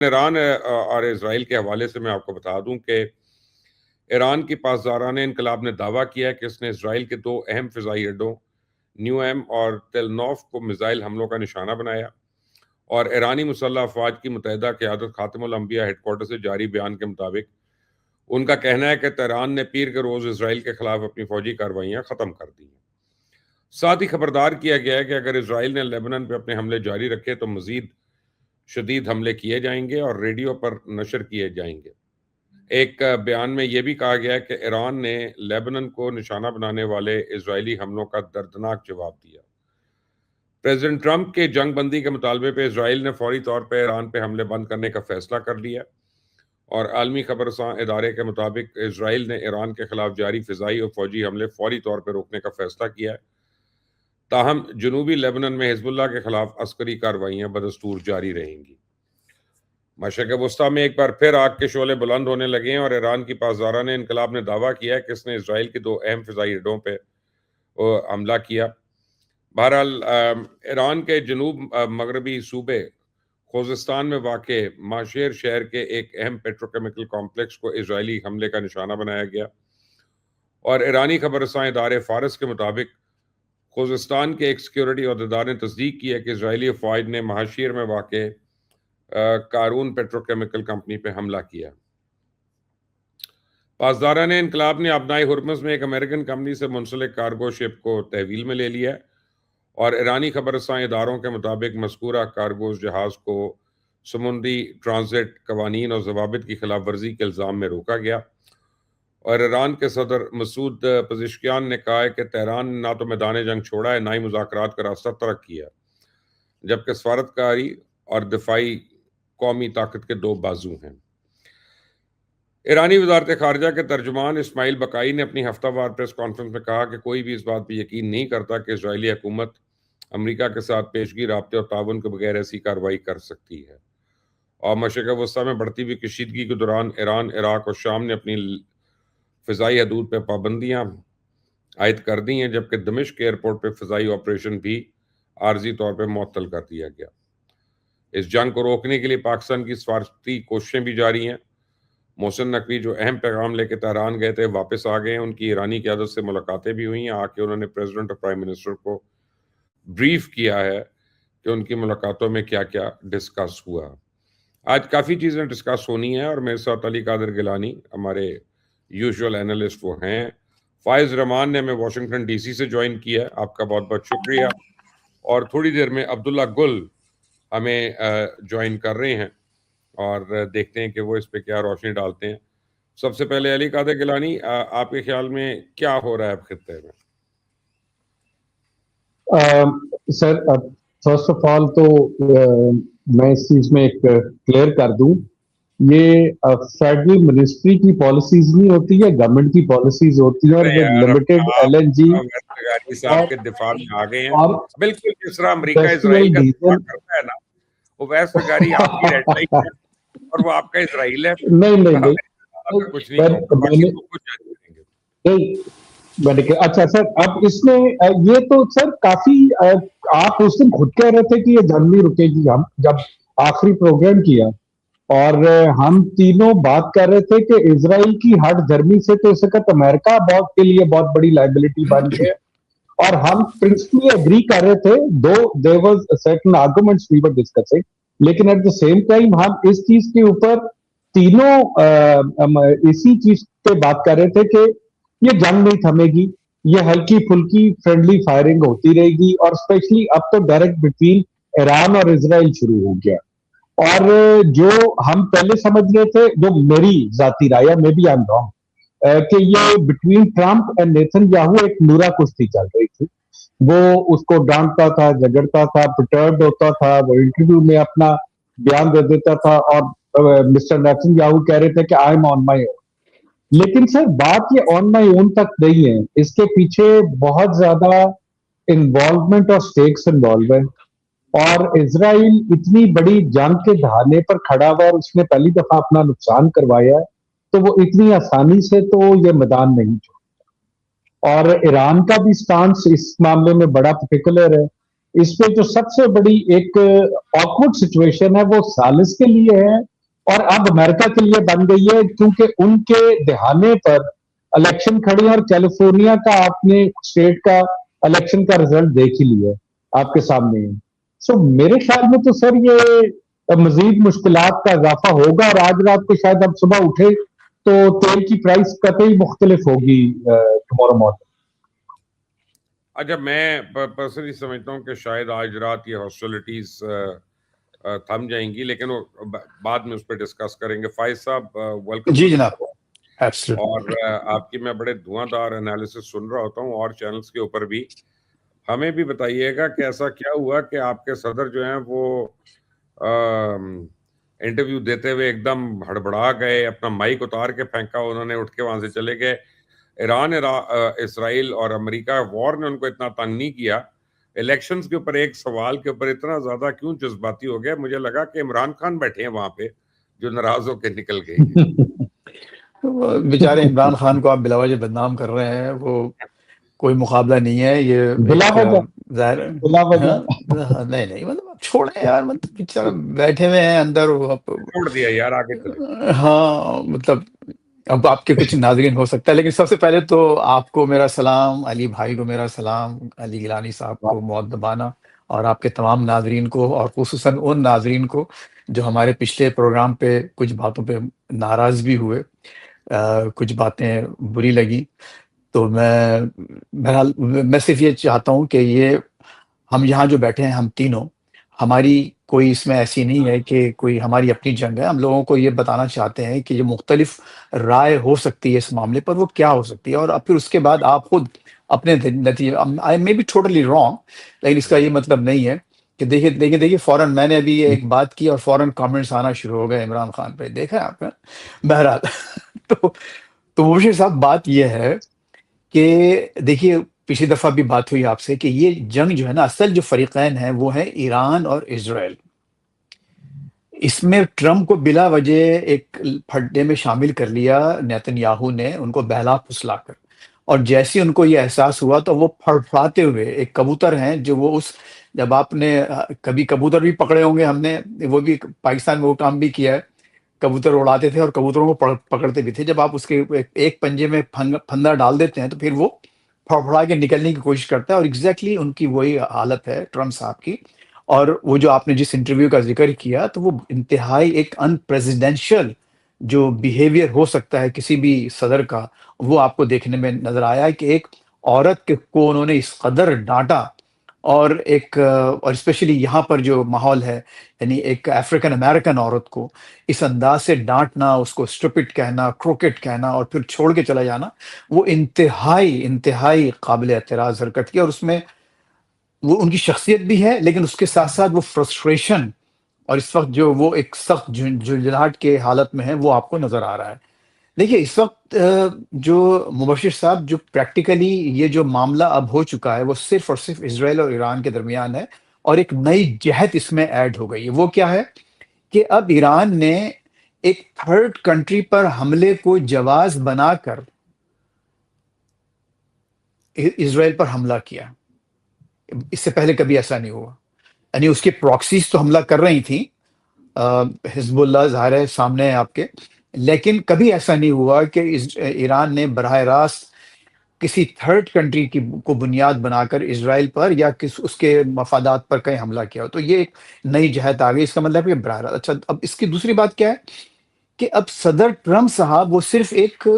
ایران اور اسرائیل کے حوالے سے میں آپ کو بتا دوں کہ ایران کی پاسداران انقلاب نے دعویٰ کیا ہے کہ اس نے اسرائیل کے 2 اہم فضائی اڈوں نیو ایم اور تل نوف کو میزائل حملوں کا نشانہ بنایا، اور ایرانی مسلح افواج کی متحدہ قیادت خاتم الانبیاء ہیڈ کوارٹر سے جاری بیان کے مطابق ان کا کہنا ہے کہ تہران نے پیر کے روز اسرائیل کے خلاف اپنی فوجی کارروائیاں ختم کر دی ہیں۔ ساتھ ہی خبردار کیا گیا ہے کہ اگر اسرائیل نے لیبنان پہ اپنے حملے جاری رکھے تو مزید شدید حملے کیے جائیں گے اور ریڈیو پر نشر کیے جائیں گے۔ ایک بیان میں یہ بھی کہا گیا ہے کہ ایران نے لیبنان کو نشانہ بنانے والے اسرائیلی حملوں کا دردناک جواب دیا۔ پریزیڈنٹ ٹرمپ کے جنگ بندی کے مطالبے پہ اسرائیل نے فوری طور پہ ایران پہ حملے بند کرنے کا فیصلہ کر لیا، اور عالمی خبر رساں ادارے کے مطابق اسرائیل نے ایران کے خلاف جاری فضائی اور فوجی حملے فوری طور پہ روکنے کا فیصلہ کیا ہے۔ تاہم جنوبی لیبنان میں حزب اللہ کے خلاف عسکری کارروائیاں بدستور جاری رہیں گی۔ مشرق وسطیٰ میں ایک بار پھر آگ کے شعلے بلند ہونے لگے ہیں، اور ایران کی پاسداران انقلاب نے دعویٰ کیا ہے کہ اس نے اسرائیل کے 2 اہم فضائی اڈوں پہ حملہ کیا۔ بہرحال ایران کے جنوب مغربی صوبے خوزستان میں واقع ماشیر شہر کے ایک اہم پیٹروکیمیکل کمپلیکس کو اسرائیلی حملے کا نشانہ بنایا گیا، اور ایرانی خبر رساں ادارے فارس کے مطابق خوزستان کے ایک سیکیورٹی عہدیدار نے تصدیق کی ہے کہ اسرائیلی افواج نے مہاشیر میں واقع کارون پیٹروکیمیکل کمپنی پہ حملہ کیا۔ پاسداران انقلاب نے ابنائے ہرمز میں ایک امریکن کمپنی سے منسلک کارگو شپ کو تحویل میں لے لیا ہے، اور ایرانی خبر رساں اداروں کے مطابق مذکورہ کارگوز جہاز کو سمندری ٹرانزٹ قوانین اور ضوابط کی خلاف ورزی کے الزام میں روکا گیا، اور ایران کے صدر مسعود پزشکیان نے کہا ہے کہ تہران نے نہ تو میدان جنگ چھوڑا ہے، نہ ہی مذاکرات کا راستہ ترک کیا، جبکہ سفارتکاری اور دفاعی قومی طاقت کے 2 بازو ہیں۔ ایرانی وزارت خارجہ کے ترجمان اسماعیل بقائی نے اپنی ہفتہ وار پریس کانفرنس میں کہا کہ کوئی بھی اس بات پہ یقین نہیں کرتا کہ اسرائیلی حکومت امریکہ کے ساتھ پیشگی رابطے اور تعاون کے بغیر ایسی کارروائی کر سکتی ہے، اور مشرق وسطیٰ میں بڑھتی ہوئی کشیدگی کے دوران ایران، عراق اور شام نے اپنی فضائی حدود پہ پابندیاں عائد کر دی ہیں، جبکہ دمشق ایئرپورٹ پہ فضائی آپریشن بھی عارضی طور پہ معطل کر دیا گیا۔ اس جنگ کو روکنے کے لیے پاکستان کی سفارتی کوششیں بھی جاری ہیں۔ محسن نقوی جو اہم پیغام لے کے تہران گئے تھے واپس آ گئے ہیں، ان کی ایرانی قیادت سے ملاقاتیں بھی ہوئی ہیں، آ کے انہوں نے پریزیڈنٹ اور پرائم منسٹر کو بریف کیا ہے کہ ان کی ملاقاتوں میں کیا کیا ڈسکس ہوا۔ آج کافی چیزیں ڈسکس ہونی ہیں، اور میرے ساتھ علی قادر گیلانی ہمارے یوزول اینالسٹ وہ ہیں۔ فائز رحمان نے ہمیں واشنگٹن ڈی سی سے جوائن کیا ہے، آپ کا بہت بہت شکریہ، اور تھوڑی دیر میں عبداللہ گل ہمیں جوائن کر رہے ہیں، اور دیکھتے ہیں کہ وہ اس پہ کیا روشنی ڈالتے ہیں۔ سب سے پہلے علی قادر گیلانی، آپ کے خیال میں کیا ہو رہا ہے اب خطے میں؟ سر فرسٹ آف آل تو میں اس چیز میں ایک کلیئر کر دوں، یہ فیڈرل منسٹری کی پالیسیز نہیں ہوتی ہے، گورنمنٹ کی پالیسیز ہوتی ہیں، اور وہ لمیٹڈ ایل این جی صاحب کے دفاع میں آ گئے ہیں۔ بالکل جس طرح امریکہ اسرائیل کا دفاع کرتا ہے نا، وہ ویس گاری آپ کی ریڈ لائن ہے اور وہ آپ کا اسرائیل ہے۔ نہیں کچھ نہیں، اچھا سر، اب اس میں یہ تو سر کافی آپ اس دن خود کہہ رہے تھے کہ یہ جنگ نہیں رکے گی، ہم جب آخری پروگرام کیا اور ہم تینوں بات کر رہے تھے کہ اسرائیل کی ہٹ دھرمی سے تو اس وقت امریکہ کے لیے بہت بڑی لائبلٹی بن گئی ہے، اور ہم پرنسپلی اگری کر رہے تھے، دو there was certain arguments we were discussing، لیکن ایٹ دا سیم ٹائم ہم اس چیز کے اوپر تینوں اسی چیز پہ بات کر رہے تھے کہ یہ جنگ نہیں تھمے گی، یہ ہلکی پھلکی فرینڈلی فائرنگ ہوتی رہے گی، اور اسپیشلی اب تو ڈائریکٹ بٹوین ایران اور اسرائیل شروع ہو گیا۔ اور جو ہم پہلے سمجھ رہے تھے، جو میری ذاتی رائے میں بھی I'm wrong، کہ یہ between Trump and Nitin Yahoo ایک نورا کشتی چل رہی تھی، وہ اس کو ڈانٹتا تھا، جھگڑتا تھا، پرٹربڈ ہوتا تھا، وہ انٹرویو میں اپنا بیان دے دیتا تھا، اور مسٹر نیتن یاہو کہہ رہے تھے کہ آئی ایم آن مائی اون۔ لیکن سر بات یہ آن مائی اون تک نہیں ہے، اس کے پیچھے بہت زیادہ انوالومنٹ اور سٹیکس انوالو ہے، اور اسرائیل اتنی بڑی جنگ کے دہانے پر کھڑا ہوا اور اس نے پہلی دفعہ اپنا نقصان کروایا ہے، تو وہ اتنی آسانی سے تو یہ میدان نہیں چھوڑتا۔ اور ایران کا بھی سٹانس اس معاملے میں بڑا پرٹیکولر ہے۔ اس پہ جو سب سے بڑی ایک آکورڈ سچویشن ہے وہ سالس کے لیے ہے اور اب امریکہ کے لیے بن گئی ہے کیونکہ ان کے دہانے پر الیکشن کھڑی ہے، اور کیلیفورنیا کا آپ نے اسٹیٹ کا الیکشن کا رزلٹ دیکھ ہی لیا آپ کے سامنے ہے. سو میرے خیال میں تو سر یہ مزید مشکلات کا اضافہ ہوگا، اور آج رات کو شاید اب صبح اٹھے تو تیل کی پرائس قطعی مختلف ہوگی ٹمارو مارننگ. اچھا، میں پرسنلی سمجھتا ہوں کہ شاید آج رات یہ ہاسٹیلٹیز تھم جائیں گی، لیکن وہ بعد میں اس پہ ڈسکس کریں گے. فائز صاحب ویلکم. جی جناب، ایبسلیوٹلی. اور آپ کی میں بڑے دھواں دار انالیسس سن رہا ہوتا ہوں اور چینلز کے اوپر بھی. ہمیں بھی بتائیے گا کہ ایسا کیا ہوا کہ آپ کے صدر جو ہیں وہ انٹرویو دیتے ہوئے ایک دم ہڑبڑا گئے، اپنا مائک اتار کے پھینکا انہوں نے، اٹھ کے وہاں سے چلے گئے. ایران اسرائیل اور امریکہ وار نے ان کو اتنا تنگ نہیں کیا. الیکشنز کے اوپر ایک سوال کے اوپر اتنا زیادہ کیوں جذباتی ہو گیا؟ مجھے لگا کہ عمران خان بیٹھے ہیں وہاں پہ جو ناراض ہو کے نکل گئے. بیچارے عمران خان کو آپ بلا وجہ بدنام کر رہے ہیں، وہ کوئی مقابلہ نہیں ہے یہ. بلا وجہ ظاہر بلا وجہ نہیں مطلب آپ چھوڑیں یار، مطلب بیچارہ بیٹھے ہوئے ہیں اندر. چھوڑ دیا یار، آگے چلے. ہاں مطلب اب آپ کے کچھ ناظرین ہو سکتا ہے، لیکن سب سے پہلے تو آپ کو میرا سلام، علی بھائی کو میرا سلام، علی گیلانی صاحب کو مؤدبانہ، اور آپ کے تمام ناظرین کو، اور خصوصاً ان ناظرین کو جو ہمارے پچھلے پروگرام پہ کچھ باتوں پہ ناراض بھی ہوئے، کچھ باتیں بری لگی. تو میں بہرحال میں صرف یہ چاہتا ہوں کہ یہ ہم یہاں جو بیٹھے ہیں، ہم تینوں، ہماری کوئی اس میں ایسی نہیں ہے کہ کوئی ہماری اپنی جنگ ہے. ہم لوگوں کو یہ بتانا چاہتے ہیں کہ یہ مختلف رائے ہو سکتی ہے اس معاملے پر، وہ کیا ہو سکتی ہے، اور پھر اس کے بعد آپ خود اپنے نتیجے. آئی مے بی ٹوٹلی رانگ، لیکن اس کا یہ مطلب نہیں ہے کہ دیکھیے فوراً میں نے ابھی ایک بات کی اور فوراً کامنٹس آنا شروع ہو گئے عمران خان پہ. دیکھا ہے آپ نے؟ بہرحال تو مبشر صاحب، بات یہ ہے کہ دیکھیے پچھلی دفعہ بھی بات ہوئی آپ سے کہ یہ جنگ جو ہے نا، اصل جو فریقین ہیں وہ ہیں ایران اور اسرائیل. اس میں ٹرمپ کو بلا وجہ ایک پھڈے میں شامل کر لیا نیتن یاہو نے، ان کو بہلا پھسلا کر. اور جیسے ان کو یہ احساس ہوا تو وہ پھڑپھڑاتے ہوئے، ایک کبوتر ہیں جو وہ اس، جب آپ نے کبھی کبوتر بھی پکڑے ہوں گے، ہم نے وہ بھی پاکستان میں وہ کام بھی کیا ہے، کبوتر اڑاتے تھے اور کبوتروں کو پکڑتے بھی تھے. جب آپ اس کے ایک پنجے میں پھندا ڈال دیتے ہیں تو پھر وہ پھڑپھڑا کے نکلنے کی کوشش کرتا ہے. اور ایگزیکٹلی ان کی وہی حالت ہے ٹرمپ صاحب کی. اور وہ جو آپ نے جس انٹرویو کا ذکر کیا، تو وہ انتہائی ایک ان پریزیڈینشل جو بیہیویئر ہو سکتا ہے کسی بھی صدر کا، وہ آپ کو دیکھنے میں نظر آیا کہ ایک عورت کو انہوں نے اس قدر ڈانٹا. اور اور اسپیشلی یہاں پر جو ماحول ہے، یعنی ایک افریقن امریکن عورت کو اس انداز سے ڈانٹنا، اس کو اسٹوپڈ کہنا، کروکٹ کہنا، اور پھر چھوڑ کے چلا جانا، وہ انتہائی قابل اعتراض حرکت کی. اور اس میں وہ ان کی شخصیت بھی ہے، لیکن اس کے ساتھ ساتھ وہ فرسٹریشن، اور اس وقت جو وہ ایک سخت جھنجھلاہٹ کے حالت میں ہے، وہ آپ کو نظر آ رہا ہے. دیکھیے اس وقت جو مبشر صاحب، جو پریکٹیکلی یہ جو معاملہ اب ہو چکا ہے، وہ صرف اور صرف اسرائیل اور ایران کے درمیان ہے، اور ایک نئی جہت اس میں ایڈ ہو گئی ہے. وہ کیا ہے کہ اب ایران نے ایک تھرڈ کنٹری پر حملے کو جواز بنا کر اسرائیل پر حملہ کیا. اس سے پہلے کبھی ایسا نہیں ہوا. یعنی اس کی پراکسیز تو حملہ کر رہی تھیں، حزب اللہ ظاہر ہے سامنے ہے آپ کے، لیکن کبھی ایسا نہیں ہوا کہ ایران نے براہ راست کسی تھرڈ کنٹری کو بنیاد بنا کر اسرائیل پر یا اس کے مفادات پر کہیں حملہ کیا ہو. تو یہ ایک نئی جہت آ گئی. اس کا مطلب ہے کہ براہ راست. اچھا، اب اس کی دوسری بات کیا ہے کہ اب صدر ٹرمپ صاحب وہ صرف ایک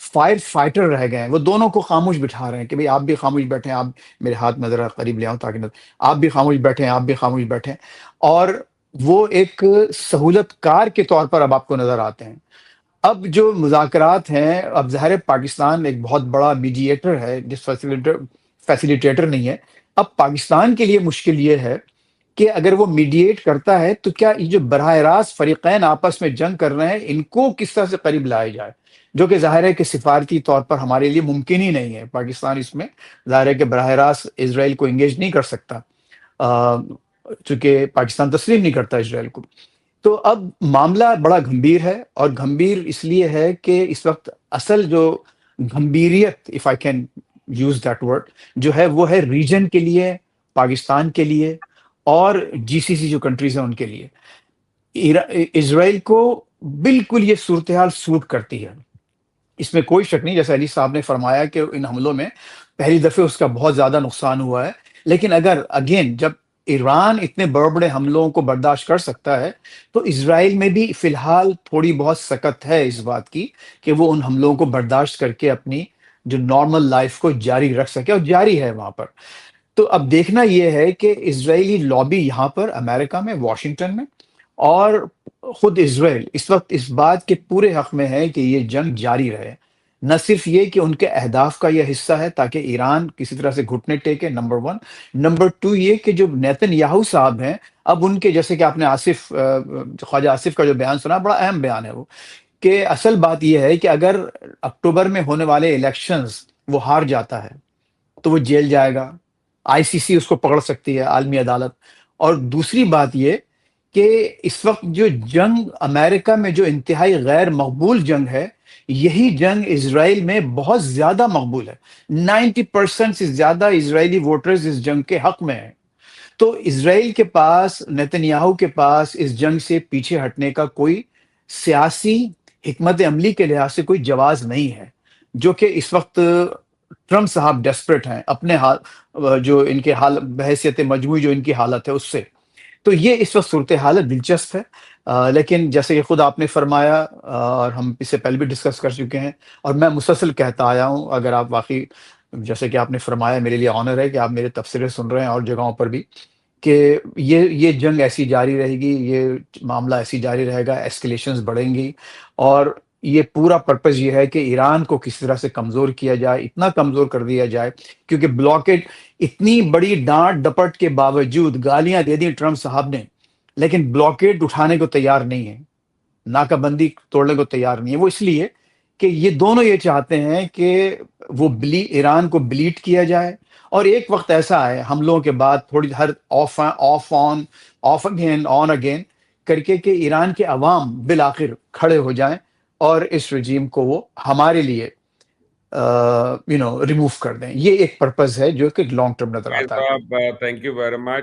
فائر فائٹر رہ گئے ہیں. وہ دونوں کو خاموش بٹھا رہے ہیں کہ بھئی آپ بھی خاموش بیٹھیں. آپ میرے ہاتھ میں ذرا قریب لے آؤں تاکہ آپ بھی خاموش بیٹھیں، آپ بھی خاموش بیٹھیں. اور وہ ایک سہولت کار کے طور پر اب آپ کو نظر آتے ہیں. اب جو مذاکرات ہیں، اب ظاہر پاکستان ایک بہت بڑا میڈیٹر ہے، جس فیسیلیٹیٹر نہیں ہے. اب پاکستان کے لیے مشکل یہ ہے کہ اگر وہ میڈیٹ کرتا ہے تو کیا یہ جو براہ راست فریقین آپس میں جنگ کر رہے ہیں، ان کو کس طرح سے قریب لایا جائے، جو کہ ظاہر ہے کہ سفارتی طور پر ہمارے لیے ممکن ہی نہیں ہے. پاکستان اس میں ظاہر ہے کہ براہ راست اسرائیل کو انگیج نہیں کر سکتا، چونکہ پاکستان تسلیم نہیں کرتا اسرائیل کو. تو اب معاملہ بڑا گھمبیر ہے، اور گھمبیر اس لیے ہے کہ اس وقت اصل جو گھمبیریت، if I can use that word, جو ہے وہ ہے ریجن کے لیے، پاکستان کے لیے، اور جی سی سی جو کنٹریز ہیں ان کے لیے. اسرائیل کو بالکل یہ صورتحال سوٹ کرتی ہے، اس میں کوئی شک نہیں. جیسے علی صاحب نے فرمایا کہ ان حملوں میں پہلی دفعہ اس کا بہت زیادہ نقصان ہوا ہے، لیکن اگر اگین جب ایران اتنے بڑے بڑے حملوں کو برداشت کر سکتا ہے تو اسرائیل میں بھی فی الحال تھوڑی بہت سکت ہے اس بات کی کہ وہ ان حملوں کو برداشت کر کے اپنی جو نارمل لائف کو جاری رکھ سکے، اور جاری ہے وہاں پر. تو اب دیکھنا یہ ہے کہ اسرائیلی لابی یہاں پر امریکہ میں، واشنگٹن میں، اور خود اسرائیل اس وقت اس بات کے پورے حق میں ہے کہ یہ جنگ جاری رہے. نہ صرف یہ کہ ان کے اہداف کا یہ حصہ ہے تاکہ ایران کسی طرح سے گھٹنے ٹیکے، نمبر ون. نمبر ٹو یہ کہ جو نیتن یاہو صاحب ہیں، اب ان کے جیسے کہ آپ نے خواجہ آصف کا جو بیان سنا، بڑا اہم بیان ہے وہ، کہ اصل بات یہ ہے کہ اگر اکتوبر میں ہونے والے الیکشنز وہ ہار جاتا ہے تو وہ جیل جائے گا، آئی سی سی اس کو پکڑ سکتی ہے، عالمی عدالت. اور دوسری بات یہ کہ اس وقت جو جنگ امریکہ میں جو انتہائی غیر مقبول جنگ ہے، یہی جنگ اسرائیل میں بہت زیادہ مقبول ہے. 90% سے زیادہ اسرائیلی ووٹرز اس جنگ کے حق میں ہیں. تو اسرائیل کے پاس، نیتن یاہو کے پاس اس جنگ سے پیچھے ہٹنے کا کوئی سیاسی حکمت عملی کے لحاظ سے کوئی جواز نہیں ہے، جو کہ اس وقت ٹرمپ صاحب ڈیسپریٹ ہیں اپنے حال، جو ان کے حال بحیثیت مجموعی جو ان کی حالت ہے اس سے. تو یہ اس وقت صورتحال ہے، دلچسپ ہے. لیکن جیسے کہ خود آپ نے فرمایا، اور ہم اس سے پہلے بھی ڈسکس کر چکے ہیں، اور میں مسلسل کہتا آیا ہوں، اگر آپ واقعی جیسے کہ آپ نے فرمایا، میرے لیے آنر ہے کہ آپ میرے تبصرے سن رہے ہیں اور جگہوں پر بھی، کہ یہ جنگ ایسی جاری رہے گی، یہ معاملہ ایسی جاری رہے گا، ایسکیلیشنز بڑھیں گی. اور یہ پورا پرپز یہ ہے کہ ایران کو کس طرح سے کمزور کیا جائے، اتنا کمزور کر دیا جائے، کیونکہ بلاکیڈ اتنی بڑی ڈانٹ ڈپٹ کے باوجود گالیاں دے دی ٹرمپ صاحب نے، لیکن بلاکیڈ اٹھانے کو تیار نہیں ہے، ناکہ بندی توڑنے کو تیار نہیں ہے. وہ اس لیے کہ یہ دونوں یہ چاہتے ہیں کہ وہ ایران کو بلیٹ کیا جائے، اور ایک وقت ایسا آئے حملوں کے بعد تھوڑی ہر آف اگین آن اگین کر کے کہ ایران کے عوام بالآخر کھڑے ہو جائیں اور اس رجیم کو وہ ہمارے لیے ریموو کر دیں. یہ ایک پرپز ہے جو کہ لانگ ٹرم نظر آتا ہے. صاحب تھینک یو ویری مچ.